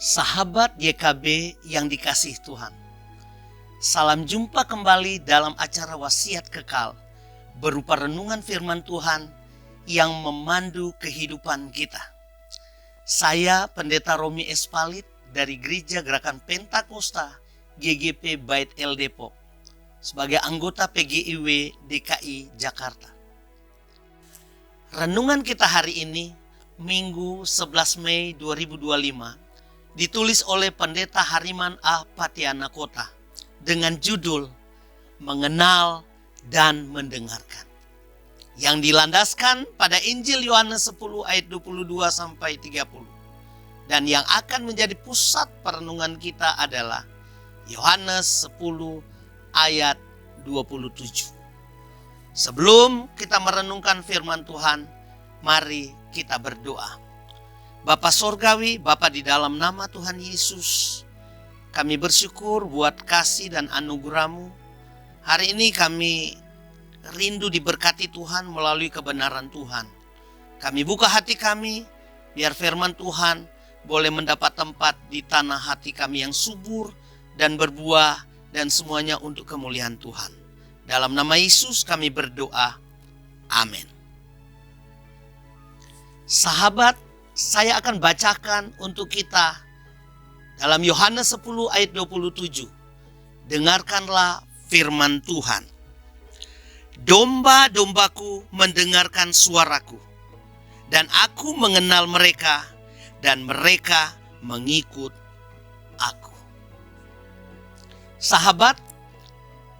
Sahabat YKB yang dikasihi Tuhan, salam jumpa kembali dalam acara Wasiat Kekal berupa renungan firman Tuhan yang memandu kehidupan kita. Saya Pendeta Romi Espalit dari Gereja Gerakan Pentakosta GGP Bait El Depok sebagai anggota PGIW DKI Jakarta. Renungan kita hari ini Minggu 11 Mei 2025 ditulis oleh Pendeta Hariman A. Patiana Kota dengan judul Mengenal dan Mendengarkan, yang dilandaskan pada Injil Yohanes 10 ayat 22 sampai 30, dan yang akan menjadi pusat perenungan kita adalah Yohanes 10 ayat 27. Sebelum kita merenungkan firman Tuhan, mari kita berdoa. Bapa Sorgawi, Bapa di dalam nama Tuhan Yesus, kami bersyukur buat kasih dan anugerah-Mu. Hari ini kami rindu diberkati Tuhan melalui kebenaran Tuhan. Kami buka hati kami, biar firman Tuhan boleh mendapat tempat di tanah hati kami yang subur dan berbuah, dan semuanya untuk kemuliaan Tuhan. Dalam nama Yesus kami berdoa. Amin. Sahabat, saya akan bacakan untuk kita dalam Yohanes 10 ayat 27. Dengarkanlah firman Tuhan. Domba-dombaku mendengarkan suaraku, dan aku mengenal mereka, dan mereka mengikut aku. Sahabat,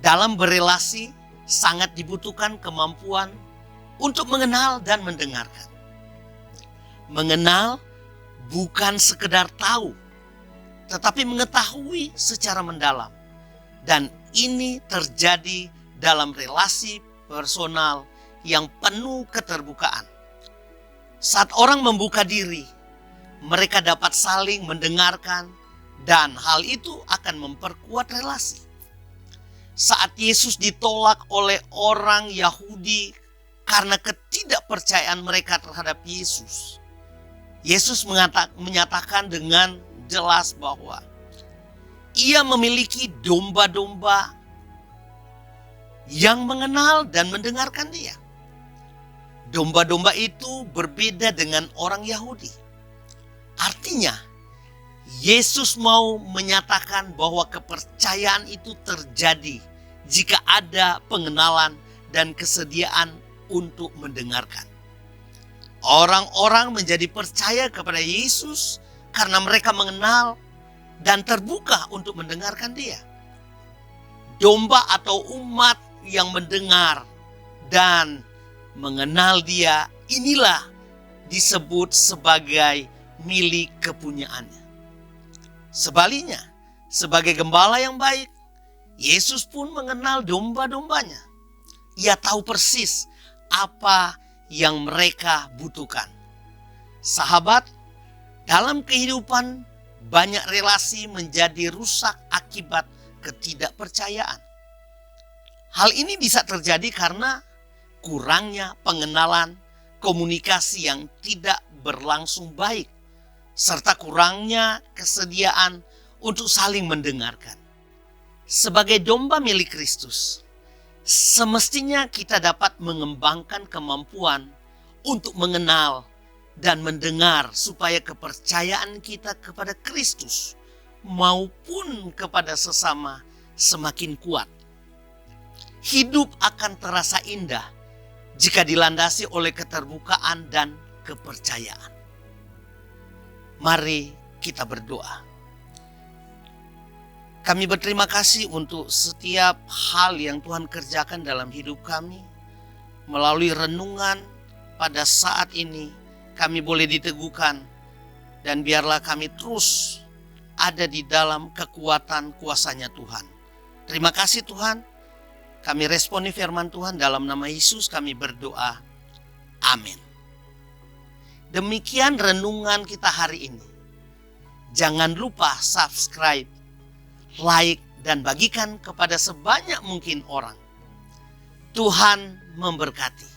dalam berelasi sangat dibutuhkan kemampuan untuk mengenal dan mendengarkan. Mengenal bukan sekedar tahu, tetapi mengetahui secara mendalam. Dan ini terjadi dalam relasi personal yang penuh keterbukaan. Saat orang membuka diri, mereka dapat saling mendengarkan, dan hal itu akan memperkuat relasi. Saat Yesus ditolak oleh orang Yahudi karena ketidakpercayaan mereka terhadap Yesus, Yesus menyatakan dengan jelas bahwa Ia memiliki domba-domba yang mengenal dan mendengarkan Dia. Domba-domba itu berbeda dengan orang Yahudi. Artinya, Yesus mau menyatakan bahwa kepercayaan itu terjadi jika ada pengenalan dan kesediaan untuk mendengarkan. Orang-orang menjadi percaya kepada Yesus karena mereka mengenal dan terbuka untuk mendengarkan Dia. Domba atau umat yang mendengar dan mengenal Dia, inilah disebut sebagai milik kepunyaannya. Sebaliknya, sebagai gembala yang baik, Yesus pun mengenal domba-dombanya. Ia tahu persis apa yang mereka butuhkan. Sahabat, dalam kehidupan banyak relasi menjadi rusak akibat ketidakpercayaan. Hal ini bisa terjadi karena kurangnya pengenalan, komunikasi yang tidak berlangsung baik, serta kurangnya kesediaan untuk saling mendengarkan. Sebagai domba milik Kristus, semestinya kita dapat mengembangkan kemampuan untuk mengenal dan mendengar supaya kepercayaan kita kepada Kristus maupun kepada sesama semakin kuat. Hidup akan terasa indah jika dilandasi oleh keterbukaan dan kepercayaan. Mari kita berdoa. Kami berterima kasih untuk setiap hal yang Tuhan kerjakan dalam hidup kami. Melalui renungan pada saat ini, kami boleh diteguhkan, dan biarlah kami terus ada di dalam kekuatan kuasa-Nya Tuhan. Terima kasih Tuhan. Kami responi firman Tuhan dalam nama Yesus kami berdoa. Amin. Demikian renungan kita hari ini. Jangan lupa subscribe, like, dan bagikan kepada sebanyak mungkin orang. Tuhan memberkati.